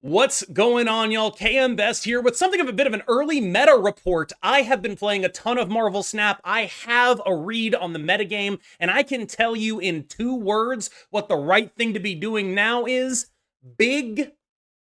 What's going on, y'all? KM Best here with something of a bit of an early meta report. I have been playing a ton of Marvel Snap. I have a read on the metagame, and I can tell you in 2 words what the right thing to be doing now is big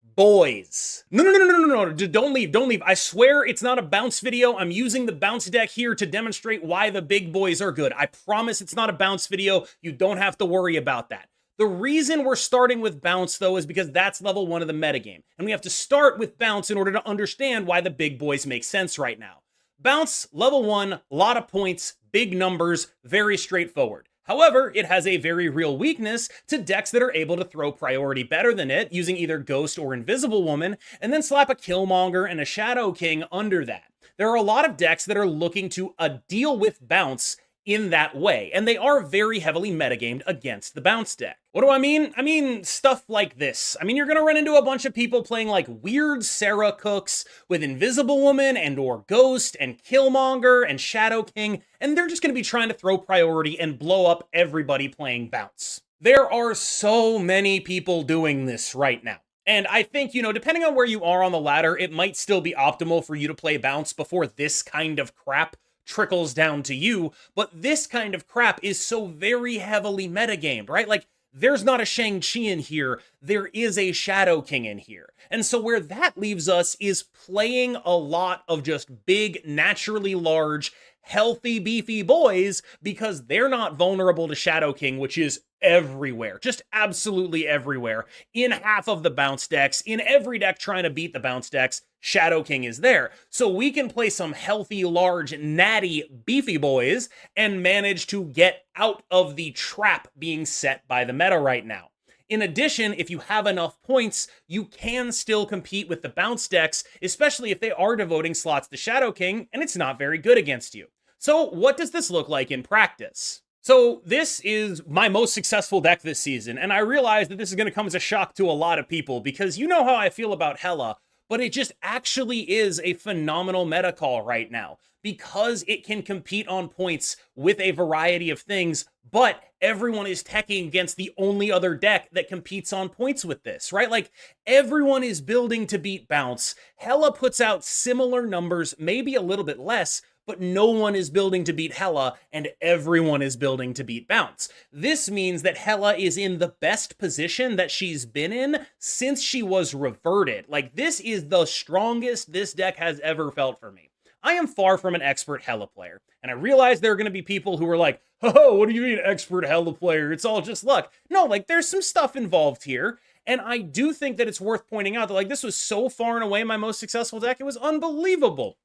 boys. No. Don't leave. I swear it's not a bounce video. I'm using the bounce deck here to demonstrate why the big boys are good. I promise it's not a bounce video. You don't have to worry about that. The reason we're starting with bounce, though, is because that's level 1 of the metagame. And we have to start with bounce in order to understand why the big boys make sense right now. Bounce, level 1, a lot of points, big numbers, very straightforward. However, it has a very real weakness to decks that are able to throw priority better than it, using either Ghost or Invisible Woman, and then slap a Killmonger and a Shadow King under that. There are a lot of decks that are looking to deal with bounce in that way, and they are very heavily metagamed against the bounce deck. What do I mean? I mean stuff like this. You're gonna run into a bunch of people playing like weird Sarah Cooks with Invisible Woman and or Ghost and Killmonger and Shadow King, and they're just gonna be trying to throw priority and blow up everybody playing bounce. There are so many people doing this right now. And I think, depending on where you are on the ladder, it might still be optimal for you to play bounce before this kind of crap trickles down to you, but this kind of crap is so very heavily metagamed, right? Like, there's not a Shang-Chi in here, there is a Shadow King in here. And so where that leaves us is playing a lot of just big, naturally large, healthy, beefy boys, because they're not vulnerable to Shadow King, which is everywhere, just absolutely everywhere. In half of the bounce decks, in every deck trying to beat the bounce decks, Shadow King is there. So we can play some healthy, large, natty, beefy boys and manage to get out of the trap being set by the meta right now. In addition, if you have enough points, you can still compete with the bounce decks, especially if they are devoting slots to Shadow King and it's not very good against you. So what does this look like in practice? So this is my most successful deck this season, and I realize that this is going to come as a shock to a lot of people because you know how I feel about Hela, but it just actually is a phenomenal meta call right now because it can compete on points with a variety of things, but everyone is teching against the only other deck that competes on points with this, right? Like, everyone is building to beat bounce. Hela puts out similar numbers, maybe a little bit less, but no one is building to beat Hela, and everyone is building to beat bounce. This means that Hela is in the best position that she's been in since she was reverted. Like, this is the strongest this deck has ever felt for me. I am far from an expert Hela player, and I realize there are going to be people who are like, oh, what do you mean expert Hela player? It's all just luck. No, like, there's some stuff involved here, and I do think that it's worth pointing out that, like, this was so far and away my most successful deck, it was unbelievable.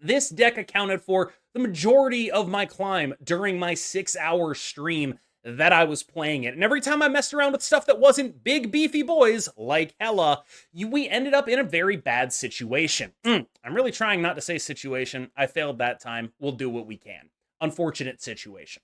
This deck accounted for the majority of my climb during my 6-hour stream that I was playing it. And every time I messed around with stuff that wasn't big beefy boys like Hela, we ended up in a very bad situation. I'm really trying not to say situation. I failed that time. We'll do what we can. Unfortunate situation.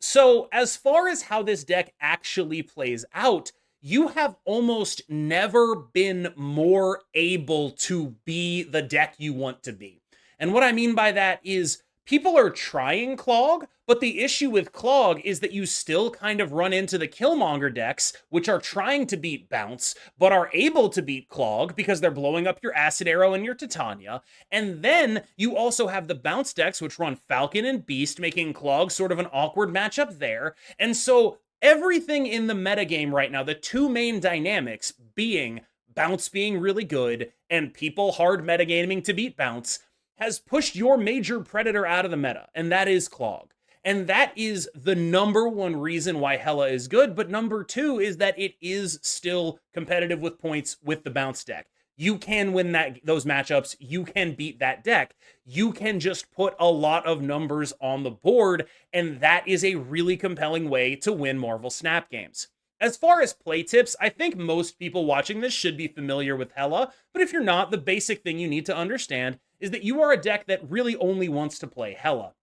So as far as how this deck actually plays out, you have almost never been more able to be the deck you want to be. And what I mean by that is people are trying Clog, but the issue with Clog is that you still kind of run into the Killmonger decks, which are trying to beat Bounce, but are able to beat Clog because they're blowing up your Acid Arrow and your Titania. And then you also have the Bounce decks, which run Falcon and Beast, making Clog sort of an awkward matchup there. And so everything in the metagame right now, the 2 main dynamics being Bounce being really good and people hard metagaming to beat Bounce, has pushed your major predator out of the meta, and that is Clog. And that is the number 1 reason why Hela is good, but number 2 is that it is still competitive with points with the bounce deck. You can win those matchups, you can beat that deck, you can just put a lot of numbers on the board, and that is a really compelling way to win Marvel Snap games. As far as play tips, I think most people watching this should be familiar with Hela, but if you're not, the basic thing you need to understand is that you are a deck that really only wants to play Hela.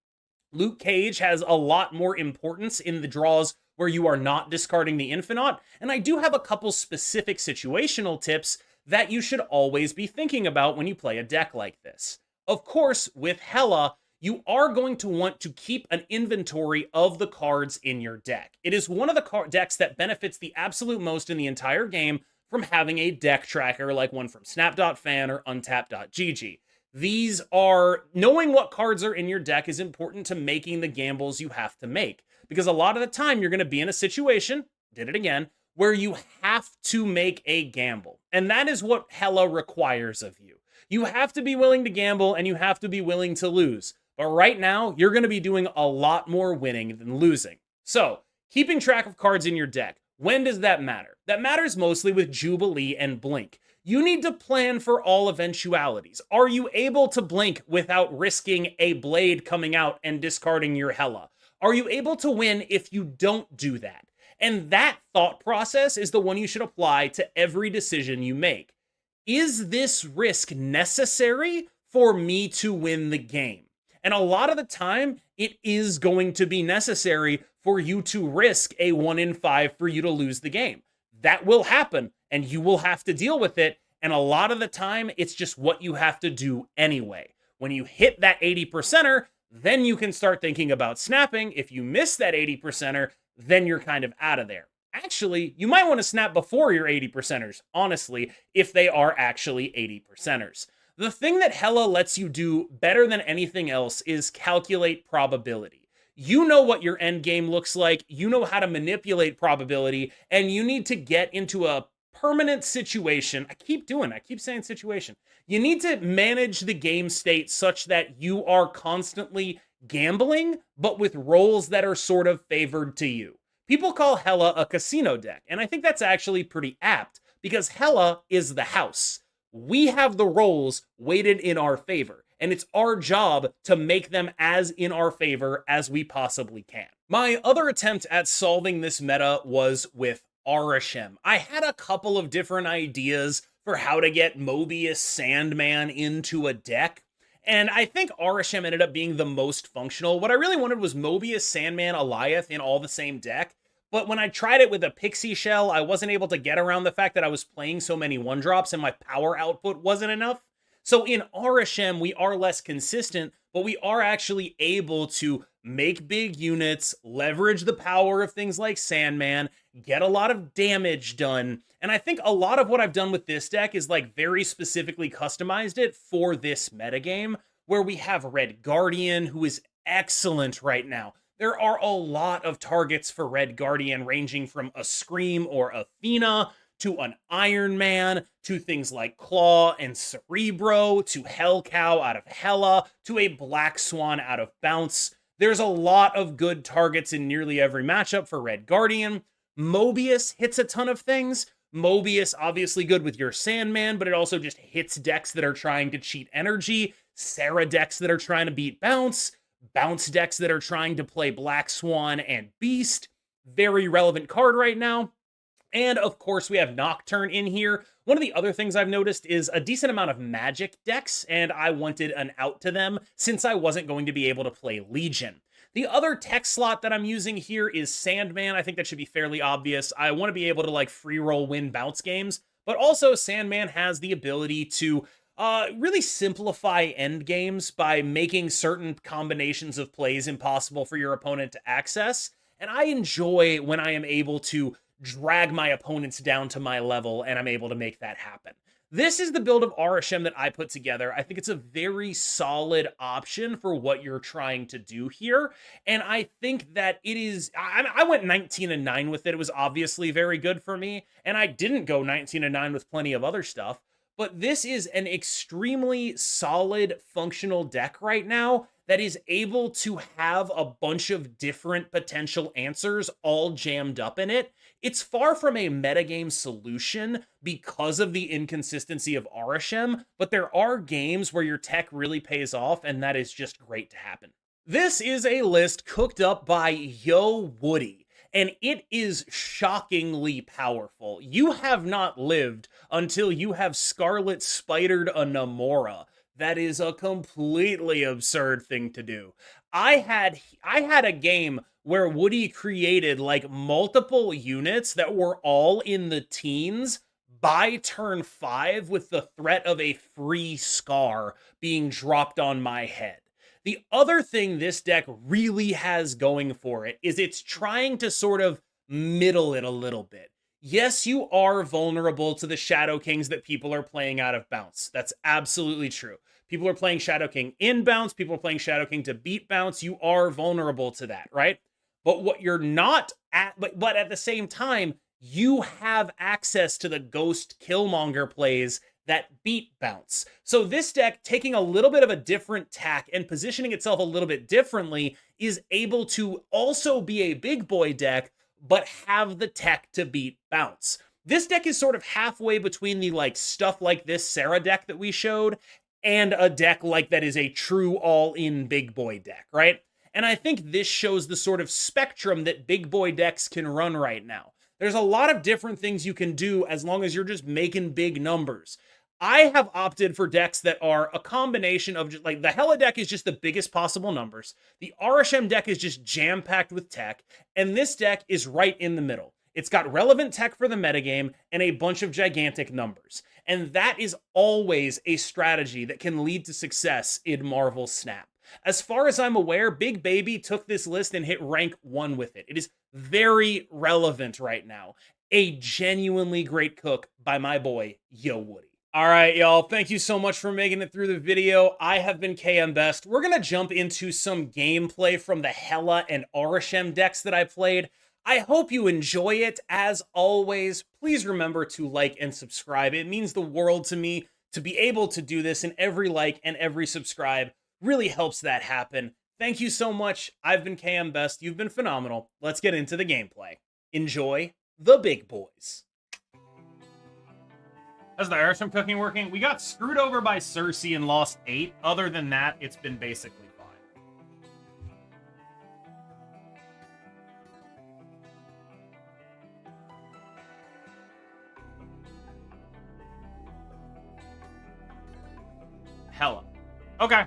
Luke Cage has a lot more importance in the draws where you are not discarding the Infinite, and I do have a couple specific situational tips that you should always be thinking about when you play a deck like this. Of course, with Hela, you are going to want to keep an inventory of the cards in your deck. It is one of the decks that benefits the absolute most in the entire game from having a deck tracker like one from snap.fan or untap.gg. These are, knowing what cards are in your deck is important to making the gambles you have to make. Because a lot of the time you're going to be in a situation, did it again, where you have to make a gamble. And that is what Hela requires of you. You have to be willing to gamble and you have to be willing to lose. But right now, you're going to be doing a lot more winning than losing. So, keeping track of cards in your deck, when does that matter? That matters mostly with Jubilee and Blink. You need to plan for all eventualities. Are you able to blink without risking a blade coming out and discarding your Hela? Are you able to win if you don't do that? And that thought process is the one you should apply to every decision you make. Is this risk necessary for me to win the game? And a lot of the time, it is going to be necessary for you to risk a 1 in 5 for you to lose the game. That will happen, and you will have to deal with it. And a lot of the time, it's just what you have to do anyway. When you hit that 80%er, then you can start thinking about snapping. If you miss that 80%er, then you're kind of out of there. Actually, you might want to snap before your 80%ers, honestly, if they are actually 80%ers. The thing that Hela lets you do better than anything else is calculate probability. You know what your end game looks like, you know how to manipulate probability, and you need to get into a permanent situation. I keep saying situation. You need to manage the game state such that you are constantly gambling, but with roles that are sort of favored to you. People call Hela a casino deck, and I think that's actually pretty apt, because Hela is the house. We have the roles weighted in our favor, and it's our job to make them as in our favor as we possibly can. My other attempt at solving this meta was with Arishem. I had a couple of different ideas for how to get Mobius Sandman into a deck, and I think Arishem ended up being the most functional. What I really wanted was Mobius, Sandman, Alioth in all the same deck, but when I tried it with a Pixie Shell, I wasn't able to get around the fact that I was playing so many 1-drops and my power output wasn't enough. So in Arishem, we are less consistent, but we are actually able to make big units, leverage the power of things like Sandman, get a lot of damage done. And I think a lot of what I've done with this deck is like very specifically customized it for this metagame, where we have Red Guardian, who is excellent right now. There are a lot of targets for Red Guardian, ranging from a Scream or Athena, to an Iron Man, to things like Claw and Cerebro, to Hellcow out of Hela, to a Black Swan out of Bounce. There's a lot of good targets in nearly every matchup for Red Guardian. Mobius hits a ton of things. Mobius, obviously good with your Sandman, but it also just hits decks that are trying to cheat energy, Sarah decks that are trying to beat Bounce, Bounce decks that are trying to play Black Swan and Beast. Very relevant card right now. And of course, we have Nocturne in here. One of the other things I've noticed is a decent amount of Magic decks, and I wanted an out to them since I wasn't going to be able to play Legion. The other tech slot that I'm using here is Sandman. I think that should be fairly obvious. I want to be able to like free roll win bounce games, but also Sandman has the ability to really simplify end games by making certain combinations of plays impossible for your opponent to access. And I enjoy when I am able to drag my opponents down to my level and I'm able to make that happen. This is the build of Arishem that I put together. I think it's a very solid option for what you're trying to do here. And I think that it is, I went 19-9 with it. It was obviously very good for me. And I didn't go 19-9 with plenty of other stuff. But this is an extremely solid functional deck right now that is able to have a bunch of different potential answers all jammed up in it. It's far from a metagame solution because of the inconsistency of Arishem, but there are games where your tech really pays off, and that is just great to happen. This is a list cooked up by Yo Woody, and it is shockingly powerful. You have not lived until you have Scarlet Spidered a Namora. That is a completely absurd thing to do. I had a game where Woody created like multiple units that were all in the teens by turn 5 with the threat of a free Scar being dropped on my head. The other thing this deck really has going for it is it's trying to sort of middle it a little bit. Yes, you are vulnerable to the Shadow Kings that people are playing out of bounce. That's absolutely true. People are playing Shadow King in bounce, people are playing Shadow King to beat bounce. You are vulnerable to that, right? But what you're not at, but at the same time, you have access to the Ghost Killmonger plays that beat bounce. So this deck, taking a little bit of a different tack and positioning itself a little bit differently, is able to also be a big boy deck, but have the tech to beat bounce. This deck is sort of halfway between the like stuff like this Sarah deck that we showed and a deck like that is a true all-in big boy deck, right? And I think this shows the sort of spectrum that big boy decks can run right now. There's a lot of different things you can do as long as you're just making big numbers. I have opted for decks that are a combination of just like the Hela deck is just the biggest possible numbers. The Arishem deck is just jam-packed with tech. And this deck is right in the middle. It's got relevant tech for the metagame and a bunch of gigantic numbers. And that is always a strategy that can lead to success in Marvel Snap. As far as I'm aware, Big Baby took this list and hit rank 1 with it. It is very relevant right now. A genuinely great cook by my boy, Yo Woody. All right, y'all. Thank you so much for making it through the video. I have been KM Best. We're going to jump into some gameplay from the Hela and Arishem decks that I played. I hope you enjoy it. As always, please remember to like and subscribe. It means the world to me to be able to do this, and every like and every subscribe really helps that happen. Thank you so much. I've been KM Best. You've been phenomenal. Let's get into the gameplay. Enjoy the big boys. How's the Arishem cooking working? We got screwed over by Cersei and lost 8. Other than that, it's been basically fine. Hela. Okay.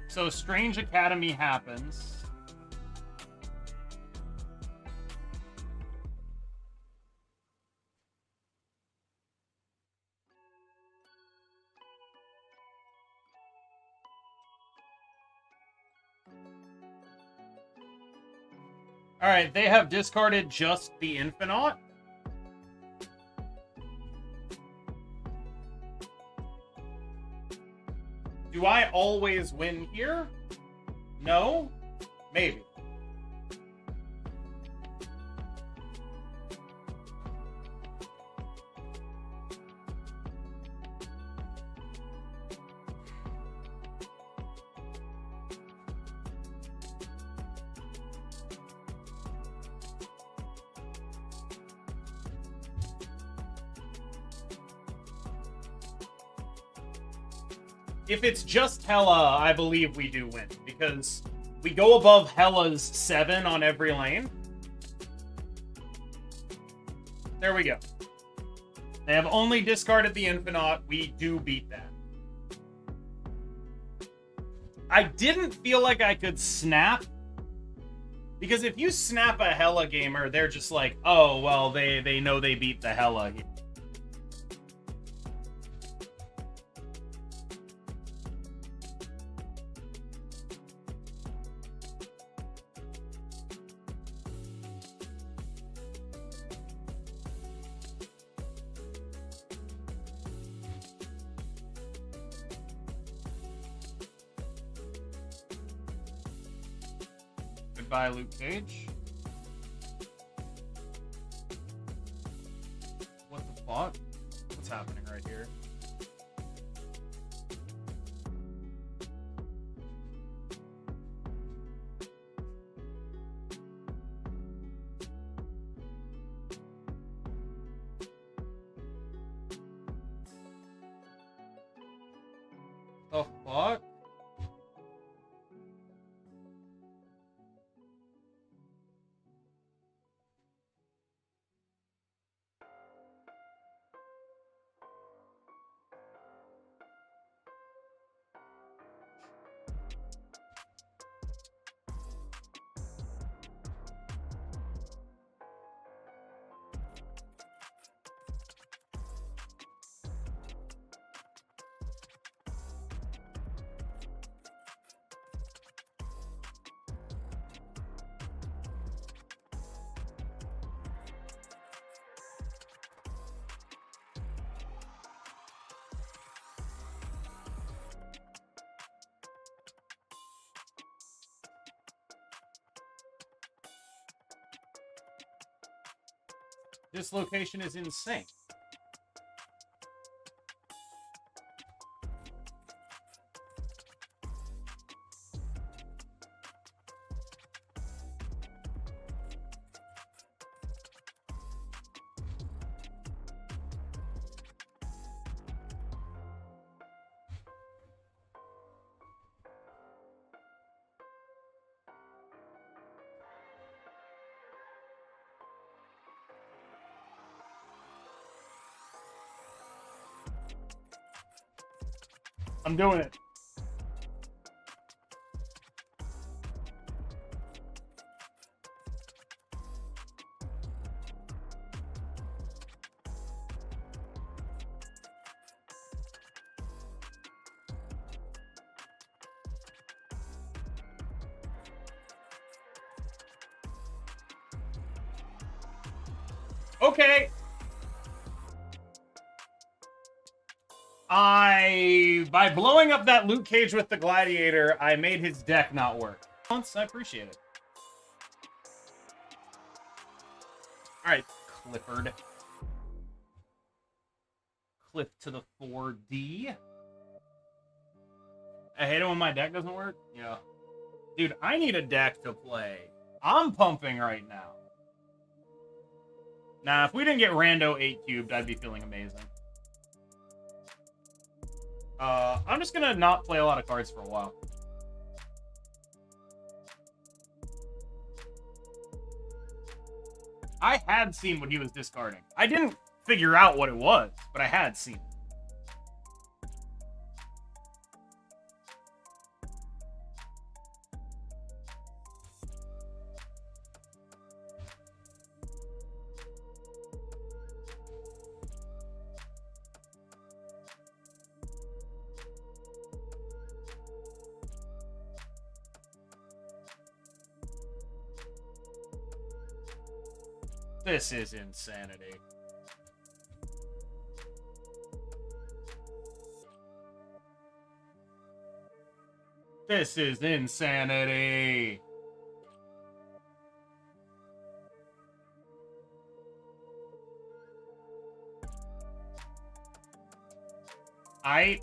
So Strange Academy happens. All right, they have discarded just the Infinite. Do I always win here? No? Maybe. If it's just Hela, I believe we do win, because we go above Hela's 7 on every lane. There we go. They have only discarded the Infinite. We do beat that. I didn't feel like I could snap Because if you snap a Hela gamer, they're just like, oh, well, they know they beat the Hela. Goodbye, Luke Cage. What the fuck? What's happening right here? The fuck? This location is insane. I'm doing it. Okay. By blowing up that Luke Cage with the Gladiator, I made his deck not work. I appreciate it. Alright, Clifford. Cliff to the 4D. I hate it when my deck doesn't work. Yeah. Dude, I need a deck to play. I'm pumping right now. Nah, if we didn't get Rando 8 cubed, I'd be feeling amazing. I'm just gonna not play a lot of cards for a while. I had seen what he was discarding. I didn't figure out what it was, but I had seen it. This is insanity. This is insanity. I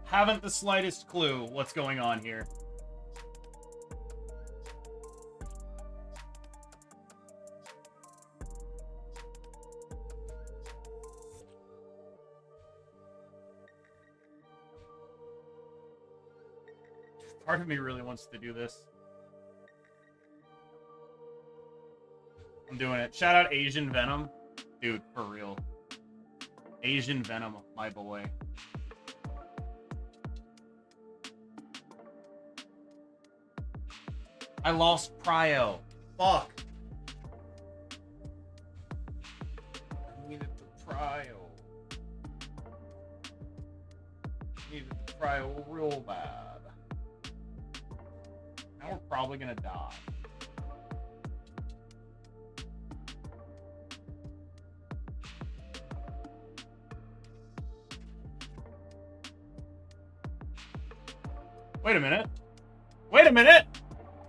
haven't the slightest clue what's going on here. Part of me really wants to do this. I'm doing it. Shout out Asian Venom. Dude, for real. Asian Venom, my boy. I lost Prio. Fuck. I needed the Prio. Needed the Prio real bad. Now we're probably gonna die. Wait a minute. Wait a minute.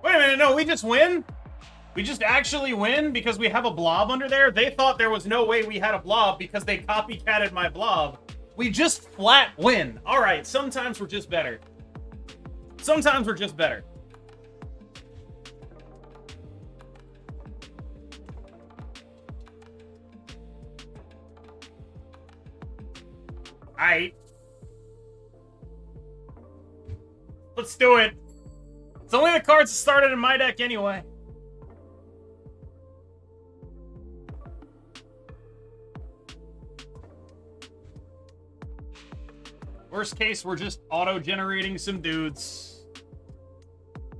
Wait a minute. No, we just win? We just actually win because we have a blob under there? They thought there was no way we had a blob because they copycatted my blob. We just flat win. All right, sometimes we're just better. Sometimes we're just better. All right. Let's do it. It's only the cards that started in my deck anyway. Worst case, we're just auto-generating some dudes.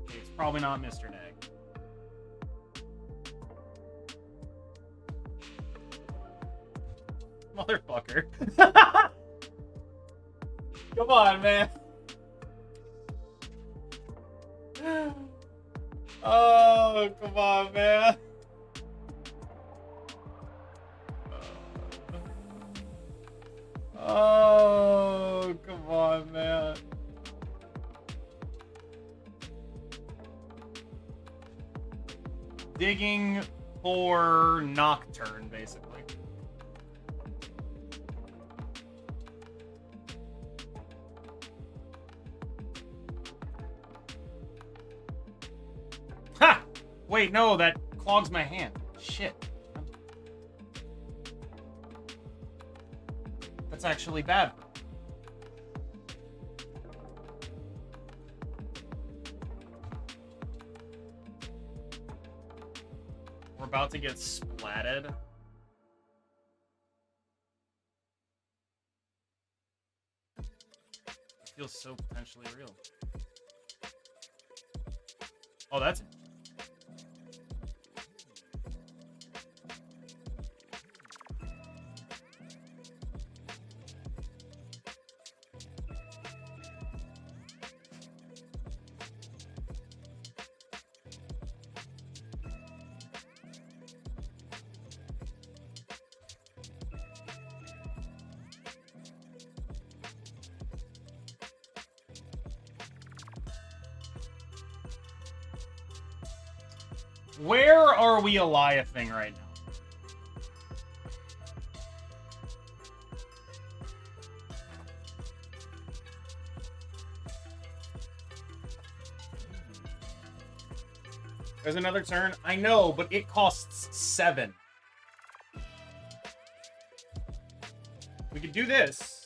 Okay, it's probably not Mr. Neg. Motherfucker. Come on, man. Oh, come on, man. Oh, come on, man. Digging for Nocturne, basically. Ha! Wait, no, that clogs my hand. Shit. That's actually bad. We're about to get splatted. It feels so potentially real. Oh, that's it. Where are we Eliathing right now? There's another turn. I know, but it costs 7. We could do this.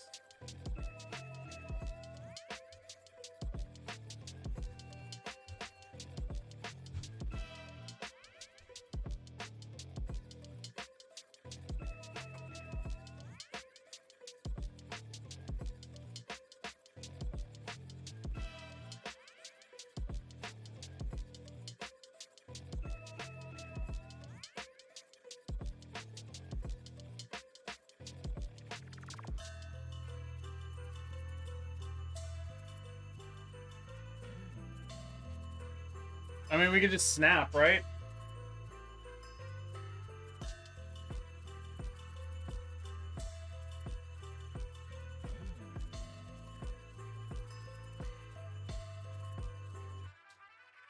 I mean, we could just snap, right?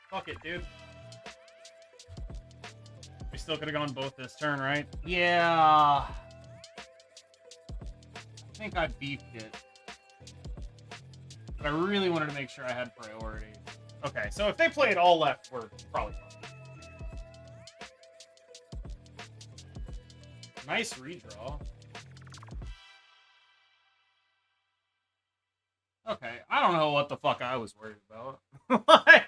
Fuck it, dude. We still could have gone both this turn, right? Yeah. I think I beefed it. But I really wanted to make sure I had priority. Okay, so if they played all left, we're probably fine. Nice redraw. Okay, I don't know what the fuck I was worried about. Like,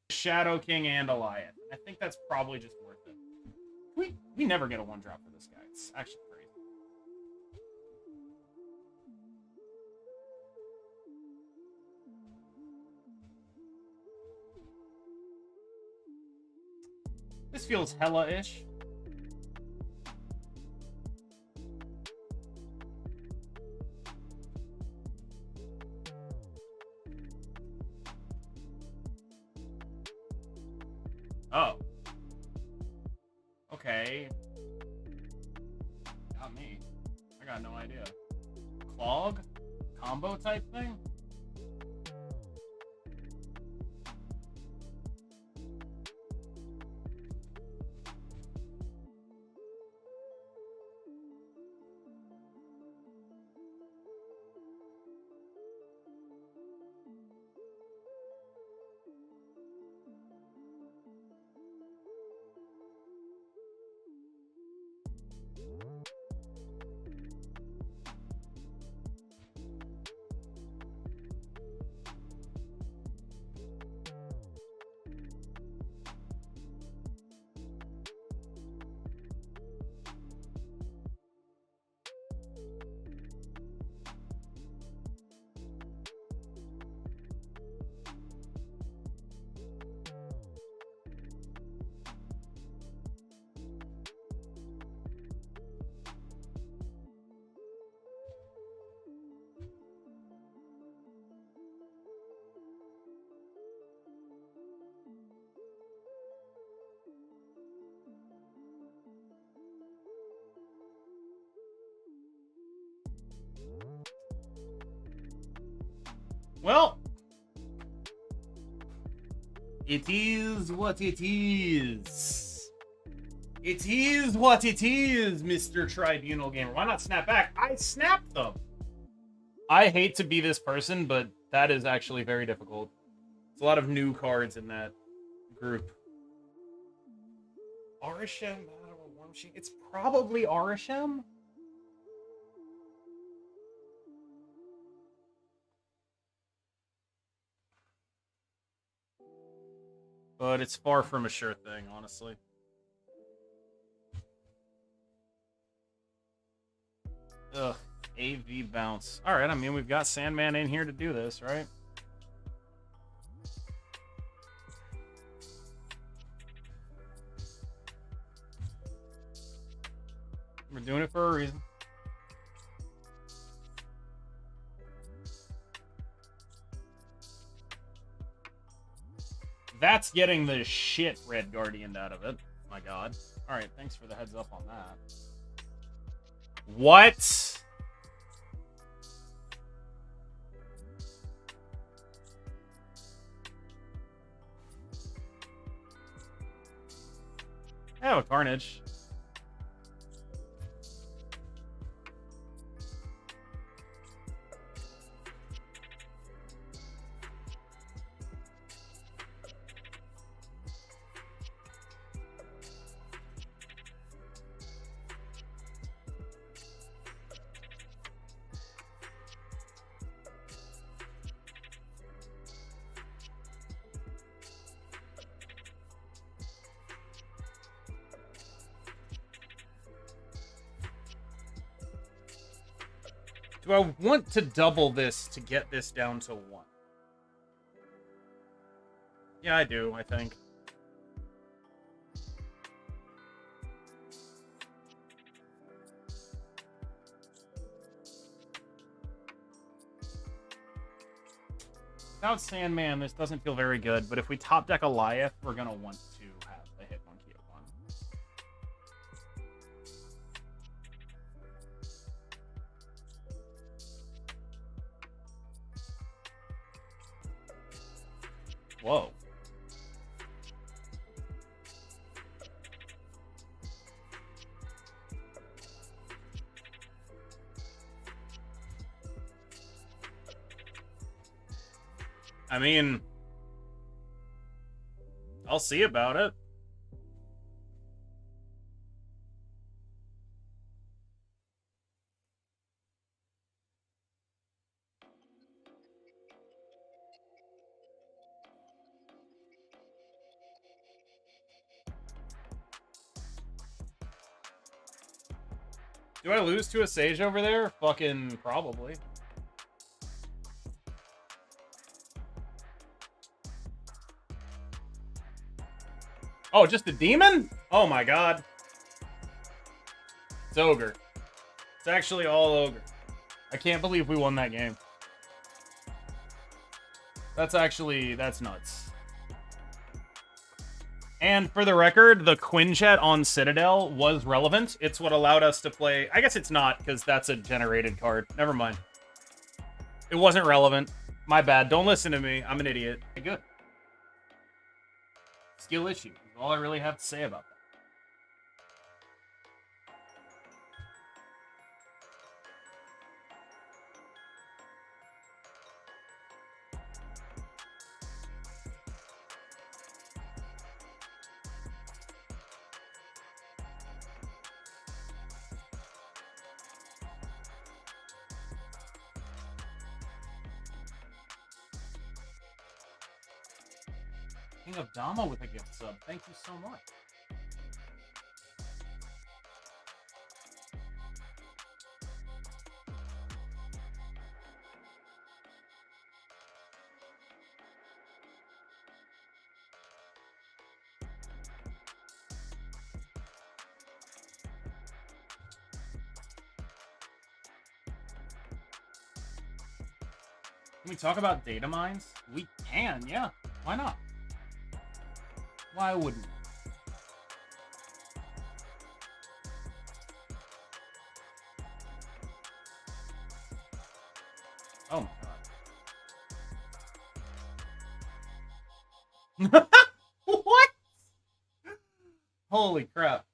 Shadow King and Elias. I think that's probably just worth it. We never get a 1-drop for this guy. It's actually crazy. This feels Hela-ish. Oh. Okay. Got me. I got no idea. Clog? Combo type thing? Well, it is what it is. It is what it is, Mr. Tribunal Gamer. Why not snap back? I snapped them. I hate to be this person, but that is actually very difficult. There's a lot of new cards in that group. Arishem, War Machine. It's probably Arishem. But it's far from a sure thing, honestly. Ugh, AV bounce. Alright, I mean, we've got Sandman in here to do this, right? We're doing it for a reason. That's getting the shit Red Guardian out of it. My god. Alright, thanks for the heads up on that. What? I have a Carnage. Do I want to double this to get this down to 1? Yeah, I do, I think. Without Sandman, this doesn't feel very good, but if we top deck Elias, we're going to want to have a hit monkey at 1. Whoa. I mean, I'll see about it. Do I lose to a Sage over there? Fucking probably. Oh, just a demon? Oh my god. It's ogre. It's actually all ogre. I can't believe we won that game. That's nuts. And for the record, the Quinjet on Citadel was relevant. It's what allowed us to play... I guess it's not, because that's a generated card. Never mind. It wasn't relevant. My bad. Don't listen to me. I'm an idiot. Good. Skill issue. That's all I really have to say about that. King of Dama with a gift sub. Thank you so much. Can we talk about data mines? We can, yeah. Why not? Why wouldn't we? Oh my god. What? Holy crap.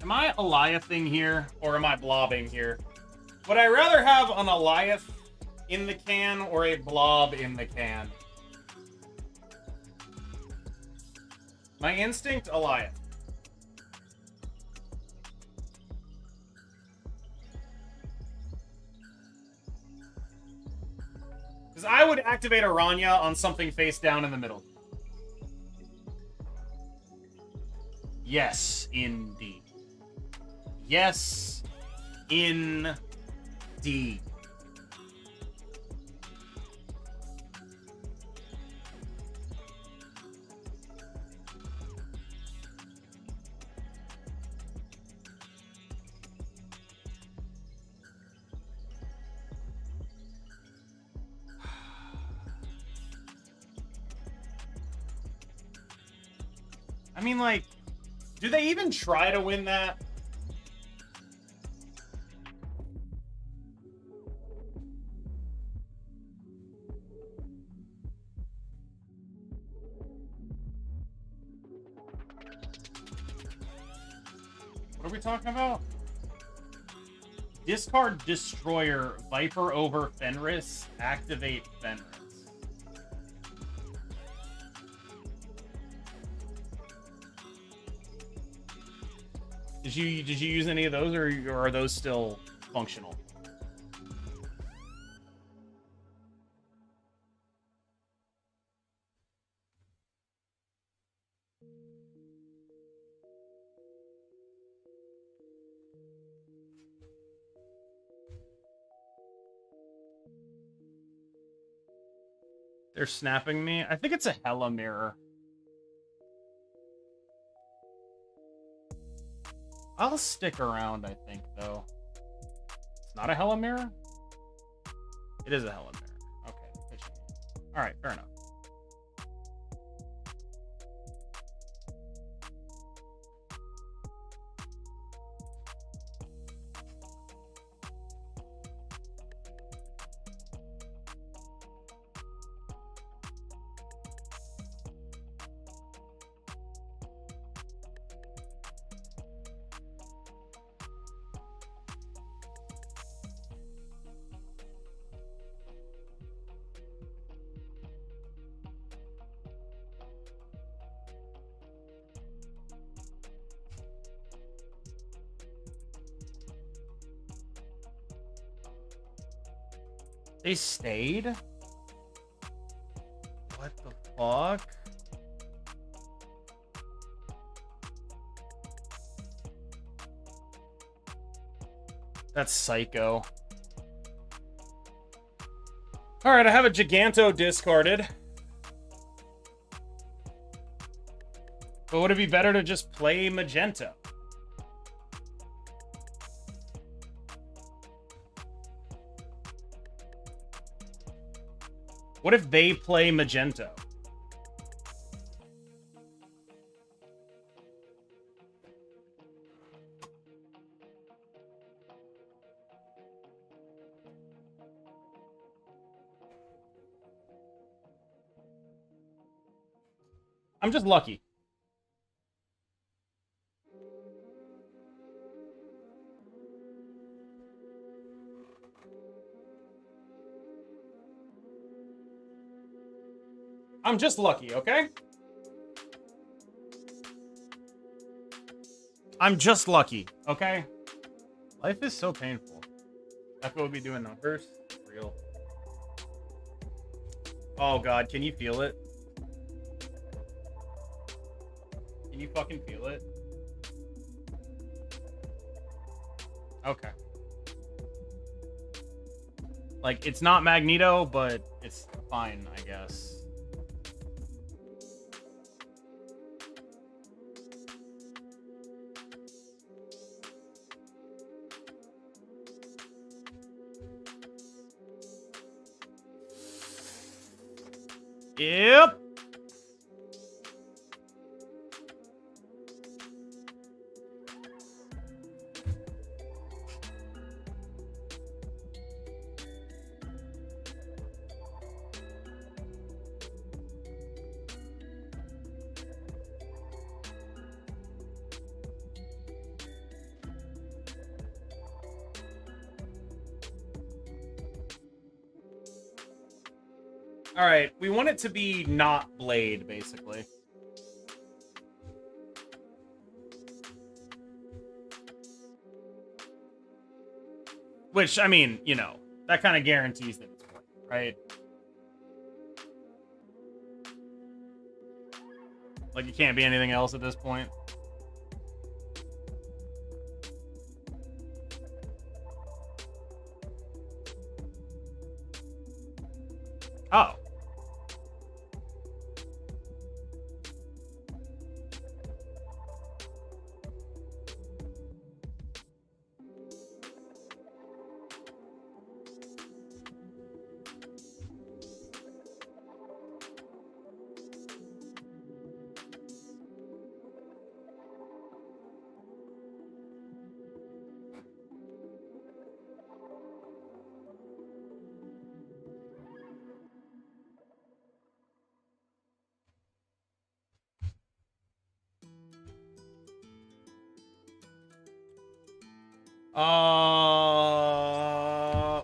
Am I Eliathing here, or am I blobbing here? Would I rather have an Eliath in the can, or a blob in the can? My instinct, Eliath. Because I would activate Aranya on something face down in the middle. Yes, indeed. Yes, indeed. I mean, like, do they even try to win that? What are we talking about? Discard Destroyer, Viper over Fenris, activate Fenris. Did you use any of those, or are those still functional? They're snapping me. I think it's a Hela mirror. I'll stick around, I think, though. It's not a Hela mirror? It is a Hela mirror. Okay. Alright, fair enough. They stayed? What the fuck? That's psycho. Alright, I have a Giganto discarded. But would it be better to just play Magento? What if they play Magento? I'm just lucky. I'm just lucky, okay? I'm just lucky, okay? Life is so painful. Echo would be doing numbers. Real. Oh god, can you feel it? Can you fucking feel it? Okay. Like, it's not Magneto, but it's fine, I guess. Yep. All right, we want it to be not Blade, basically. Which, I mean, you know, that kind of guarantees that it's Blade, right? Like, it can't be anything else at this point. Oh.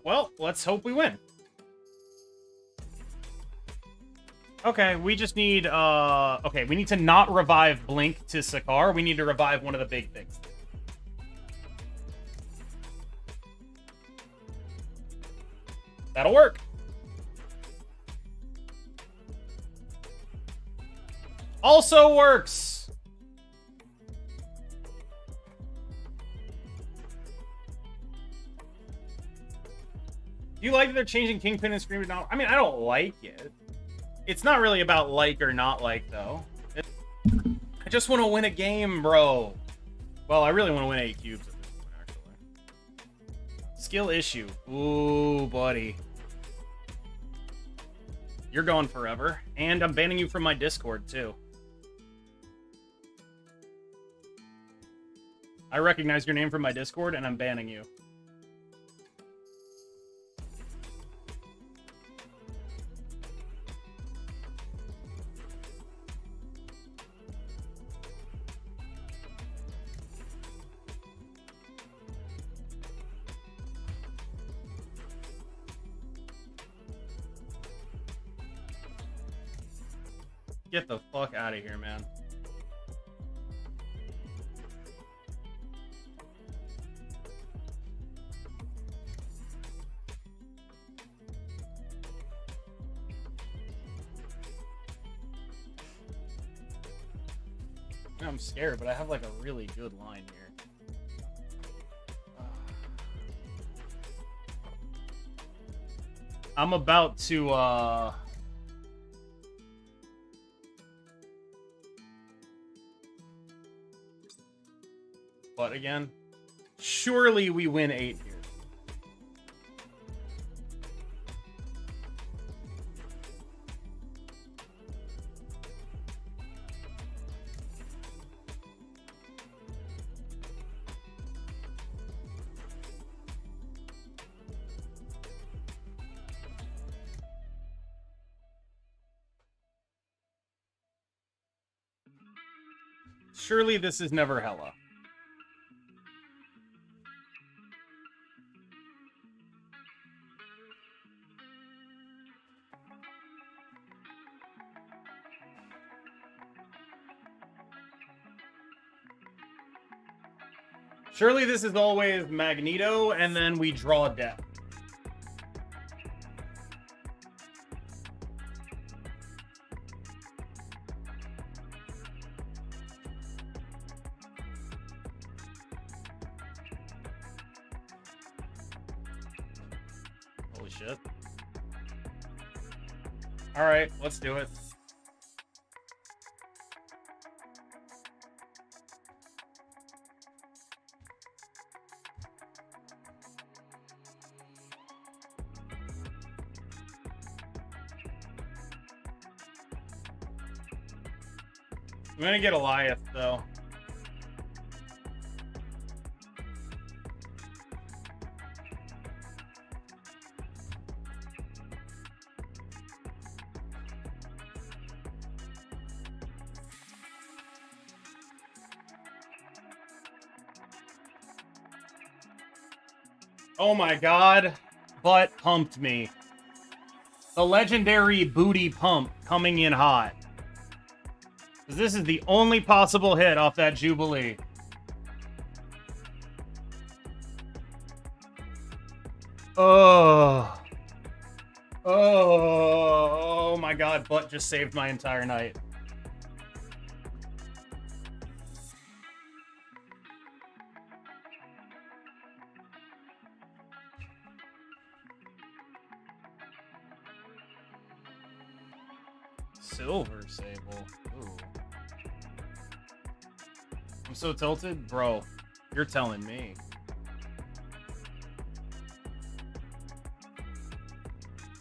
Well, let's hope we win. Okay, we just need, okay, we need to not revive Blink to Sakaar. We need to revive one of the big things. That'll work. Also works. Do you like that they're changing Kingpin and Scream now? I mean, I don't like it. It's not really about like or not like, though. I just want to win a game, bro. Well, I really want to win 8 cubes at this point, actually. Skill issue. Ooh, buddy. You're going forever. And I'm banning you from my Discord, too. I recognize your name from my Discord, and I'm banning you. Get the fuck out of here, man. I'm scared, but I have like a really good line here. I'm about to what again? Surely we win 8 here. Surely this is never Hela. Surely this is always Magneto, and then we draw death. Holy shit. Alright, let's do it. I'm gonna get Eliath, though. Oh my god. Butt pumped me. The legendary booty pump coming in hot. This is the only possible hit off that Jubilee. Oh. Oh my god, butt just saved my entire night. Silver Sable. Ooh. I'm so tilted. Bro, you're telling me.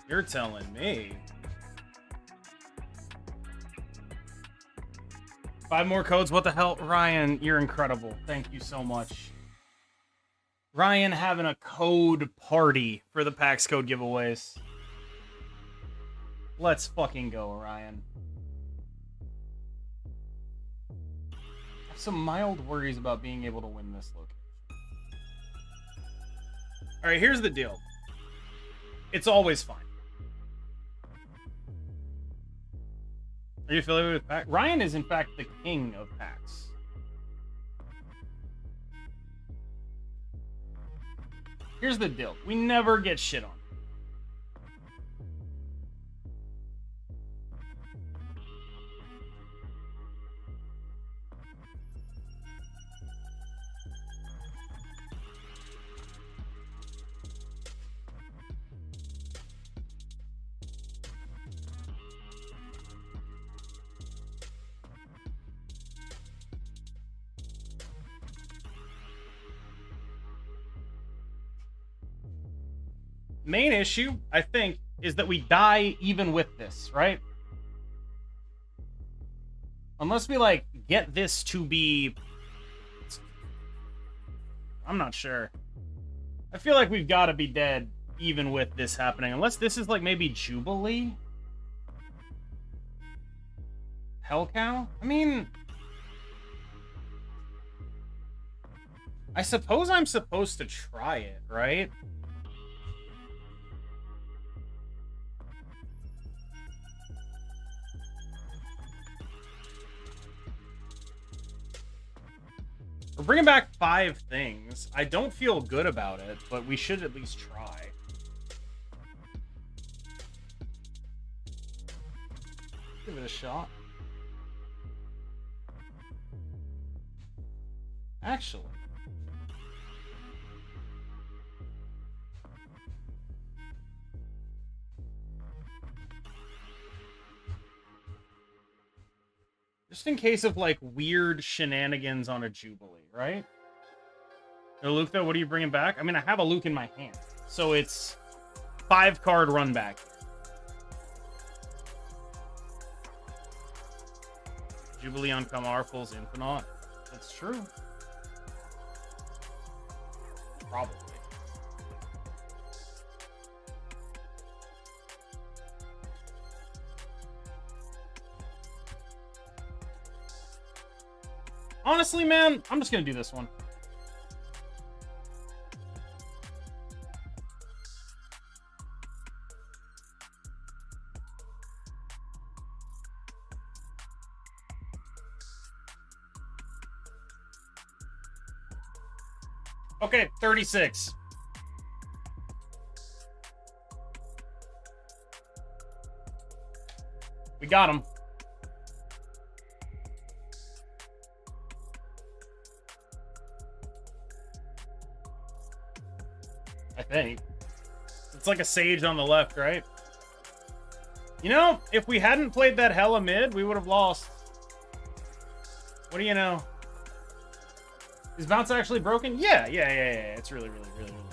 You're telling me. 5 more codes. What the hell? Ryan, you're incredible. Thank you so much. Ryan having a code party for the PAX code giveaways. Let's fucking go, Ryan. I have some mild worries about being able to win this location. Alright, here's the deal. It's always fine. Are you affiliated with PAX? Ryan is, in fact, the king of PAX. Here's the deal. We never get shit on. Main issue, I think, is that we die even with this, right? Unless we, like, get this to be... I'm not sure. I feel like we've got to be dead even with this happening. Unless this is, like, maybe Jubilee? Hellcow? I mean... I suppose I'm supposed to try it, right? We're bringing back 5 things. I don't feel good about it, but we should at least try. Give it a shot. Actually. Just in case of, like, weird shenanigans on a Jubilee, right? No Luke, though, what are you bringing back? I mean, I have a Luke in my hand. So it's 5-card run back. Jubilee on Kamar pulls Infinite. That's true. Probably. Honestly, man, I'm just gonna do this one. Okay, 36. We got him. I think. It's like a Sage on the left, right? You know, if we hadn't played that Hela mid, we would have lost. What do you know? Is bounce actually broken? Yeah. It's really, really, really, really